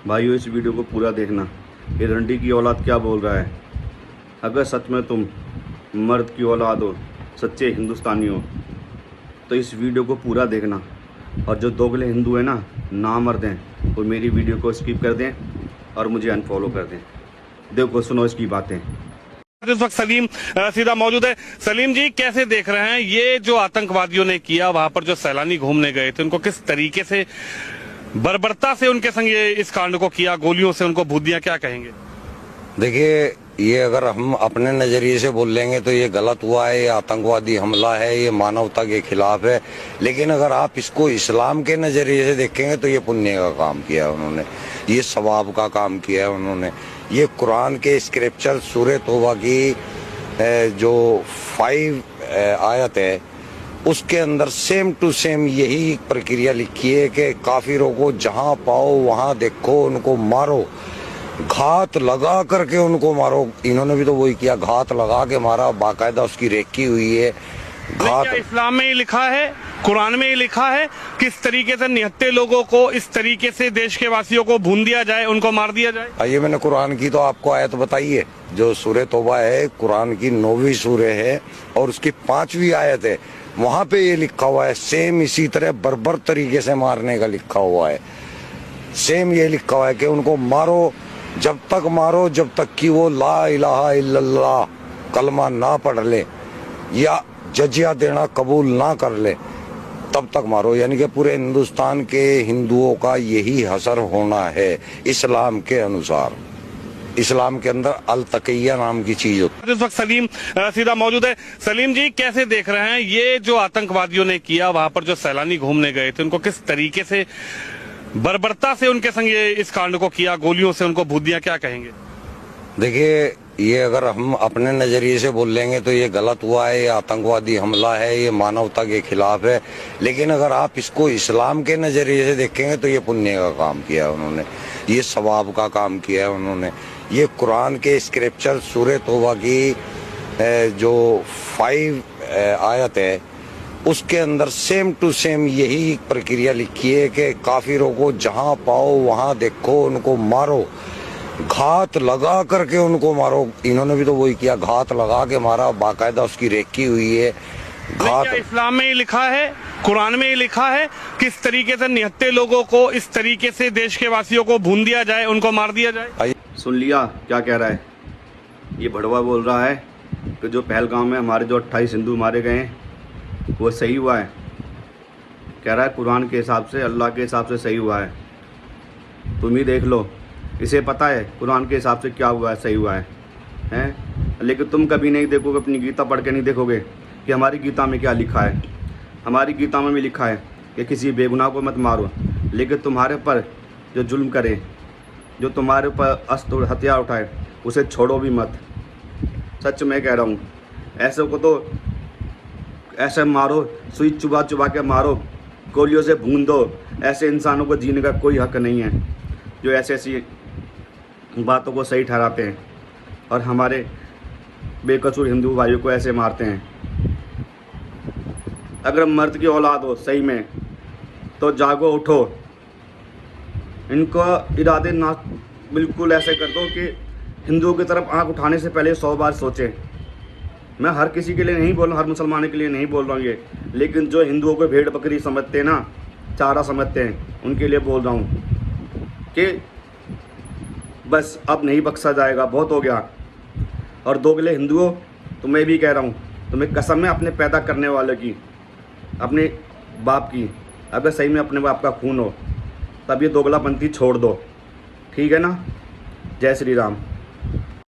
भाइयों इस वीडियो को पूरा देखना। ये रंडी की औलाद क्या बोल रहा है। अगर सच में तुम मर्द की औलाद हो, सच्चे हिंदुस्तानी हो, तो इस वीडियो को पूरा देखना। और जो दोगले हिंदू हैं ना, नामर्द हैं, वो मेरी वीडियो को स्किप कर दें और मुझे अनफॉलो कर दें। देखो सुनो इसकी बातें। इस वक्त सलीम सीधा मौजूद है। सलीम जी, कैसे देख रहे हैं ये जो आतंकवादियों ने किया, वहां पर जो सैलानी घूमने गए थे उनको किस तरीके से बर्बरता से उनके संग ये इस कांड को किया, गोलियों से उनको भूत दिया, क्या कहेंगे? देखिए, ये अगर हम अपने नजरिए से बोल लेंगे तो ये गलत हुआ है, ये आतंकवादी हमला है, ये मानवता के खिलाफ है। लेकिन अगर आप इसको इस्लाम के नजरिए से देखेंगे तो ये पुण्य का काम किया है उन्होंने, ये सवाब का काम किया है उन्होंने। ये कुरान के स्क्रिप्चर सूरह तौबा की जो 5 आयत है उसके अंदर सेम टू सेम यही प्रक्रिया लिखी है कि काफिरों को जहां पाओ वहां देखो, उनको मारो, घात लगा करके उनको मारो। इन्होंने भी तो वही किया, घात लगा के मारा, बाकायदा उसकी रेकी हुई है। घात इस्लाम में ही लिखा है, कुरान में ही लिखा है, किस तरीके से निहत्ते लोगों को इस तरीके से देश के वासियों को भून दिया जाए, उनको मार दिया जाए। आइए, मैंने कुरान की तो आपको आयत बताई है, जो सूरह तौबा है, कुरान की 9वीं सूरह है और उसकी 5वीं आयत है। वहां पे ये लिखा हुआ है, सेम इसी तरह बर्बर तरीके से मारने का लिखा हुआ है। सेम ये लिखा हुआ है कि उनको मारो, जब तक मारो जब तक कि वो ला इलाहा इल्लल्लाह कलमा ना पढ़ ले या जजिया देना कबूल ना कर ले, तब तक मारो। यानी कि पूरे हिंदुस्तान के हिंदुओं का यही हसर होना है इस्लाम के अनुसार। इस्लाम के अंदर अल तकिया नाम की चीज होती है। इस वक्त सलीम सीधा मौजूद है। सलीम जी, कैसे देख रहे हैं ये जो आतंकवादियों ने किया, वहां पर जो सैलानी घूमने गए थे उनको किस तरीके से बर्बरता से उनके संग ये इस कांड को किया, गोलियों से उनको भूत दिया, क्या कहेंगे? देखिए, ये अगर हम अपने नजरिए से बोल लेंगे तो ये गलत हुआ है, ये आतंकवादी हमला है, ये मानवता के खिलाफ है। लेकिन अगर आप इसको इस्लाम के नजरिए से देखेंगे तो ये पुण्य का काम किया है उन्होंने, ये सवाब का काम किया है उन्होंने। ये कुरान के स्क्रिप्चर सूरह तौबा की जो 5 आयत है उसके अंदर सेम टू सेम यही प्रक्रिया लिखी है कि काफिरों को जहां पाओ वहां देखो, उनको मारो, घात लगा करके उनको मारो। इन्होंने भी तो वही किया, घात लगा के मारा, बाकायदा उसकी रेकी हुई है। घात इस्लाम में ही लिखा है, कुरान में ही लिखा है, किस तरीके से निहत्ते लोगों को इस तरीके से देश के वासियों को भून दिया जाए, उनको मार दिया जाए। सुन लिया क्या कह रहा है? ये भड़वा बोल रहा है कि जो पहलगाम में हमारे जो 28 हिंदू मारे गए हैं वो सही हुआ है। कह रहा है कुरान के हिसाब से, अल्लाह के हिसाब से सही हुआ है। तुम ही देख लो, इसे पता है कुरान के हिसाब से क्या हुआ है, सही हुआ है, हैं? लेकिन तुम कभी नहीं देखोगे, अपनी गीता पढ़ के नहीं देखोगे कि हमारी गीता में क्या लिखा है। हमारी गीता में भी लिखा है कि किसी बेगुनाह को मत मारो, लेकिन तुम्हारे पर जो जुल्म करे, जो तुम्हारे ऊपर अस्त्र हथियार उठाए, उसे छोड़ो भी मत। सच में कह रहा हूँ, ऐसे को तो ऐसे मारो, सुई चुबा चुबा के मारो, गोलियों से भून दो। ऐसे इंसानों को जीने का कोई हक नहीं है जो ऐसी ऐसी बातों को सही ठहराते हैं और हमारे बेकसूर हिंदू भाइयों को ऐसे मारते हैं। अगर मर्द की औलाद हो सही में तो जागो, उठो। इनको इरादे ना बिल्कुल ऐसे कर दो कि हिंदुओं की तरफ आंख उठाने से पहले 100 बार सोचें। मैं हर किसी के लिए नहीं बोल रहा, हर मुसलमान के लिए नहीं बोल रहा हूँ ये, लेकिन जो हिंदुओं को भेड़ बकरी समझते हैं ना, चारा समझते हैं, उनके लिए बोल रहा हूँ कि बस अब नहीं बख्शा जाएगा, बहुत हो गया। और दोगले हिंदुओं, तो मैं भी कह रहा हूँ, तुम्हें कसम है अपने पैदा करने वाले की, अपने बाप की, अगर सही में अपने बाप का खून हो तब ये दोगलापंथी छोड़ दो, ठीक है ना? जय श्री राम।